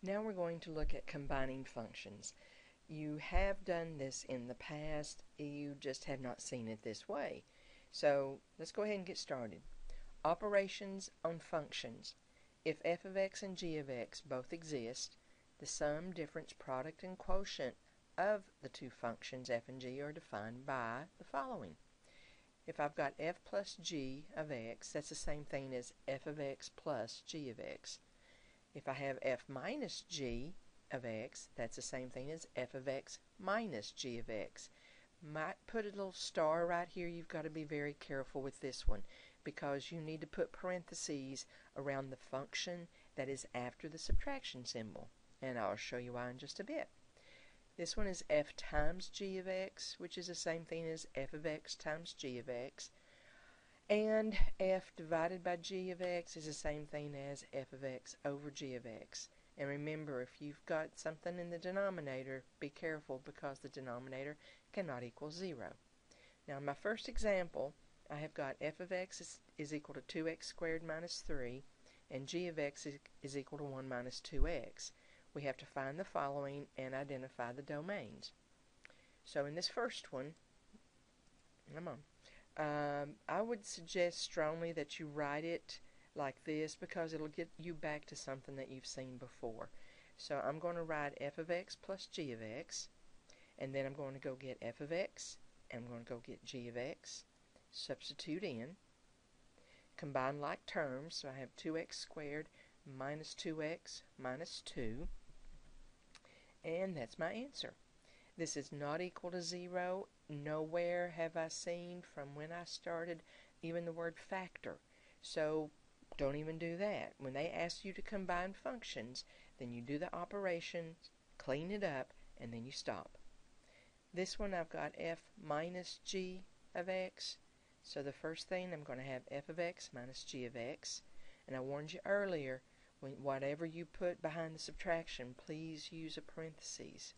Now we're going to look at combining functions. You have done this in the past, you just have not seen it this way. So let's go ahead and get started. Operations on functions. If f of x and g of x both exist, the sum, difference, product, and quotient of the two functions f and g are defined by the following. If I've got f plus g of x, that's the same thing as f of x plus g of x. If I have f minus g of x, that's the same thing as f of x minus g of x. Might put a little star right here. You've got to be very careful with this one because you need to put parentheses around the function that is after the subtraction symbol, and I'll show you why in just a bit. This one is f times g of x, which is the same thing as f of x times g of x. And f divided by g of x is the same thing as f of x over g of x. And remember, if you've got something in the denominator, be careful because the denominator cannot equal 0. Now in my first example, I have got f of x is equal to 2x squared minus 3, and g of x is equal to 1 minus 2x. We have to find the following and identify the domains. So in this first one, I would suggest strongly that you write it like this because it'll get you back to something that you've seen before. So I'm going to write f of x plus g of x, and then I'm going to go get f of x, and I'm going to go get g of x, substitute in, combine like terms, so I have 2x squared minus 2x minus 2, and that's my answer. This is not equal to 0. Nowhere have I seen from when I started even the word factor. So don't even do that. When they ask you to combine functions, then you do the operation, clean it up, and then you stop. This one I've got f minus g of x. So the first thing I'm going to have f of x minus g of x. And I warned you earlier, whatever you put behind the subtraction, please use a parentheses.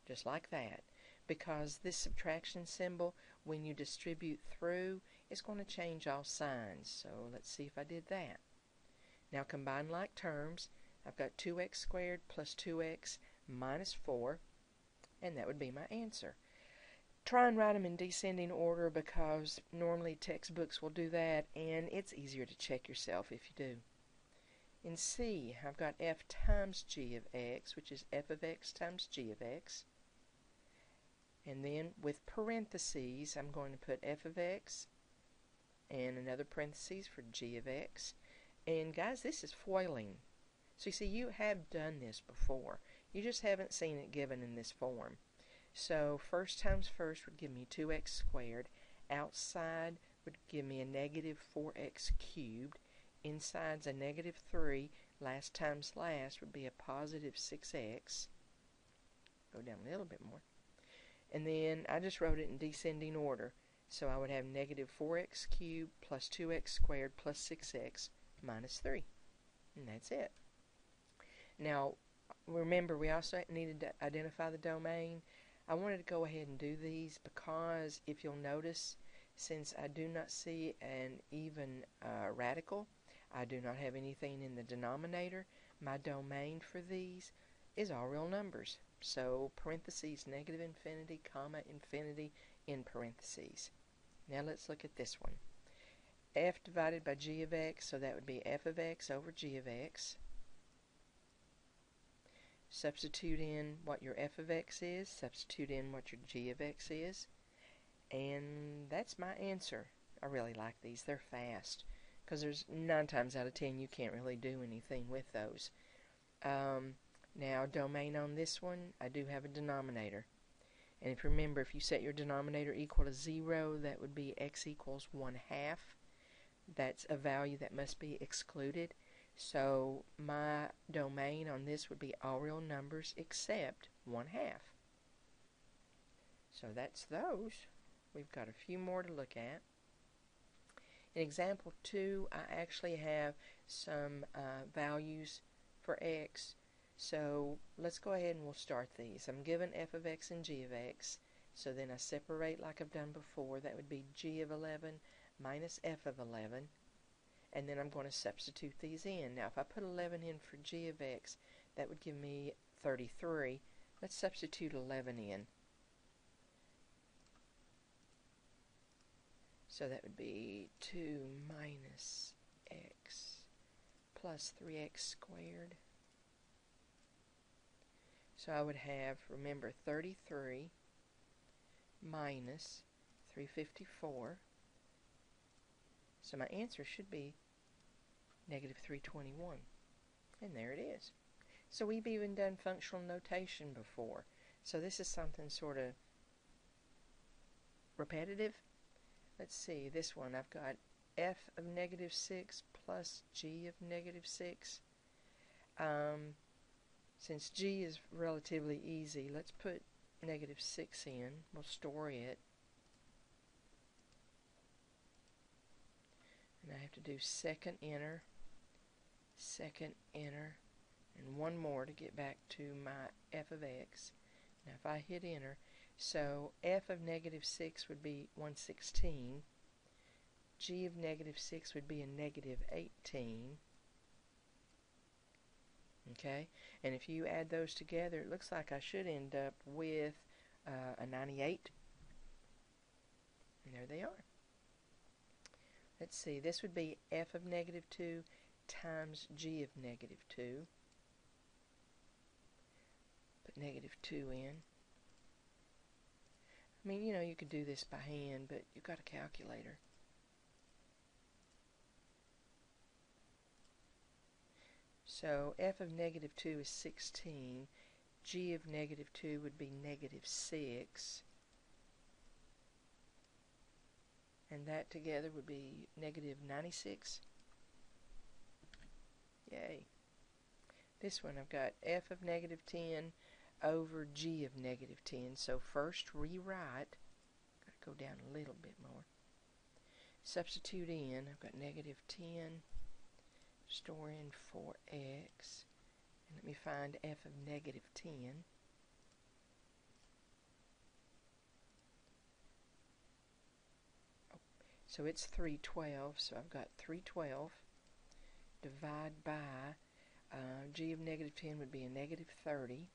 Just like that. Because this subtraction symbol, when you distribute through, is going to change all signs. So let's see if I did that. Now combine like terms. I've got 2x squared plus 2x minus 4, and that would be my answer. Try and write them in descending order because normally textbooks will do that, and it's easier to check yourself if you do. In C, I've got f times g of x, which is f of x times g of x. And then with parentheses, I'm going to put f of x and another parentheses for g of x. And guys, this is foiling. So you see, you have done this before. You just haven't seen it given in this form. So first times first would give me 2x squared. Outside would give me a negative 4x cubed. Inside's a negative 3. Last times last would be a positive 6x. Go down a little bit more. And then I just wrote it in descending order. So I would have negative 4x cubed plus 2x squared plus 6x minus 3. And that's it. Now, remember, we also needed to identify the domain. I wanted to go ahead and do these because if you'll notice, since I do not see an even radical, I do not have anything in the denominator, my domain for these is all real numbers. So parentheses negative infinity, comma, infinity in parentheses. Now let's look at this one. F divided by g of x, so that would be f of x over g of x. Substitute in what your f of x is, substitute in what your g of x is, and that's my answer. I really like these. They're fast because there's 9 times out of 10 you can't really do anything with those. Now, domain on this one, I do have a denominator. And if you remember, if you set your denominator equal to 0, that would be x equals 1/2. That's a value that must be excluded. So my domain on this would be all real numbers except 1/2. So that's those. We've got a few more to look at. In example 2, I actually have some values for x. So let's go ahead and we'll start these. I'm given f of x and g of x. So then I separate like I've done before. That would be g of 11 minus f of 11. And then I'm going to substitute these in. Now if I put 11 in for g of x, That would give me 33. Let's substitute 11 in. So that would be 2 minus x plus 3x squared. So I would have, remember, 33 minus 354. So my answer should be negative 321. And there it is. So we've even done functional notation before. So this is something sort of repetitive. Let's see, this one I've got f of negative 6 plus g of negative 6. Since g is relatively easy, let's put negative 6 in. We'll store it. And I have to do second enter, and one more to get back to my f of x. Now if I hit enter, so f of negative 6 would be 116. G of negative 6 would be a negative 18. Okay, and if you add those together, it looks like I should end up with a 98. And there they are. Let's see, this would be f of negative 2 times g of negative 2. Put negative 2 in. I mean, you know, you could do this by hand, but you've got a calculator. So f of negative 2 is 16. G of negative 2 would be negative 6. And that together would be negative 96. Yay. This one I've got f of negative 10 over g of negative 10. So first rewrite. Got to go down a little bit more. Substitute in. I've got negative 10. Store in 4x. And let me find f of negative 10. So it's 312, so I've got 312. Divide by g of negative 10 would be a negative 30.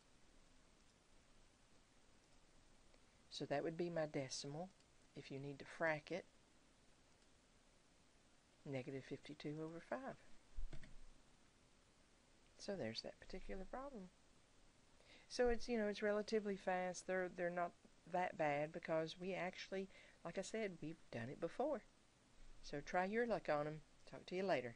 So that would be my decimal. If you need to frac it, negative 52 over 5. So there's that particular problem. So it's, you know, it's relatively fast. They're not that bad because we actually, like I said, we've done it before. So try your luck on them. Talk to you later.